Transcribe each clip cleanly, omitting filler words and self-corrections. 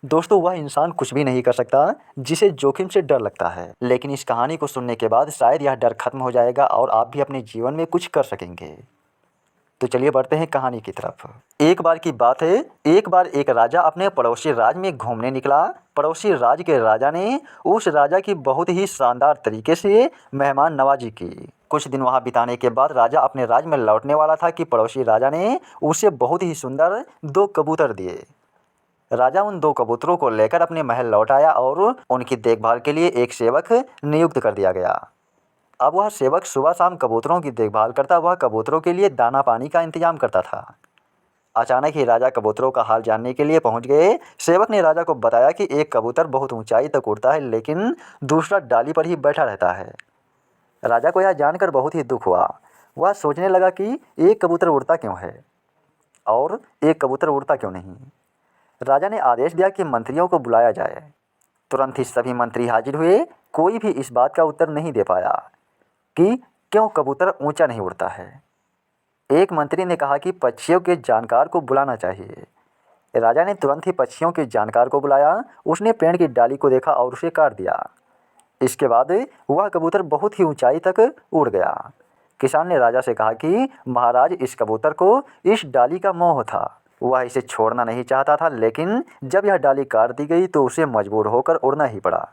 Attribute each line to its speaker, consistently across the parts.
Speaker 1: दोस्तों वह इंसान कुछ भी नहीं कर सकता जिसे जोखिम से डर लगता है, लेकिन इस कहानी को सुनने के बाद शायद यह डर खत्म हो जाएगा और आप भी अपने जीवन में कुछ कर सकेंगे। तो चलिए बढ़ते हैं कहानी की तरफ। एक बार की बात है, एक बार एक राजा अपने पड़ोसी राज में घूमने निकला। पड़ोसी राज के राजा ने उस राजा की बहुत ही शानदार तरीके से मेहमान नवाजी की। कुछ दिन वहाँ बिताने के बाद राजा अपने राज में लौटने वाला था कि पड़ोसी राजा ने उसे बहुत ही सुंदर 2 कबूतर दिए। राजा उन 2 कबूतरों को लेकर अपने महल लौट आया और उनकी देखभाल के लिए एक सेवक नियुक्त कर दिया गया। अब वह सेवक सुबह शाम कबूतरों की देखभाल करता, वह कबूतरों के लिए दाना पानी का इंतजाम करता था। अचानक ही राजा कबूतरों का हाल जानने के लिए पहुंच गए। सेवक ने राजा को बताया कि एक कबूतर बहुत ऊंचाई तक उड़ता है, लेकिन दूसरा डाली पर ही बैठा रहता है। राजा को यह जानकर बहुत ही दुख हुआ। वह सोचने लगा कि एक कबूतर उड़ता क्यों है और एक कबूतर उड़ता क्यों नहीं। राजा ने आदेश दिया कि मंत्रियों को बुलाया जाए। तुरंत ही सभी मंत्री हाजिर हुए। कोई भी इस बात का उत्तर नहीं दे पाया कि क्यों कबूतर ऊंचा नहीं उड़ता है। एक मंत्री ने कहा कि पक्षियों के जानकार को बुलाना चाहिए। राजा ने तुरंत ही पक्षियों के जानकार को बुलाया। उसने पेड़ की डाली को देखा और उसे काट दिया। इसके बाद वह कबूतर बहुत ही ऊंचाई तक उड़ गया। किसान ने राजा से कहा कि महाराज, इस कबूतर को इस डाली का मोह था। वह इसे छोड़ना नहीं चाहता था, लेकिन जब यह डाली काट दी गई तो उसे मजबूर होकर उड़ना ही पड़ा।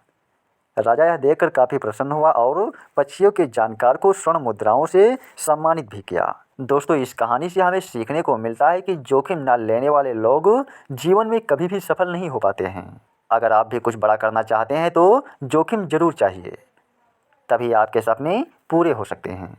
Speaker 1: राजा यह देखकर काफ़ी प्रसन्न हुआ और पक्षियों के जानकार को स्वर्ण मुद्राओं से सम्मानित भी किया। दोस्तों इस कहानी से हमें सीखने को मिलता है कि जोखिम न लेने वाले लोग जीवन में कभी भी सफल नहीं हो पाते हैं। अगर आप भी कुछ बड़ा करना चाहते हैं तो जोखिम ज़रूर चाहिए, तभी आपके सपने पूरे हो सकते हैं।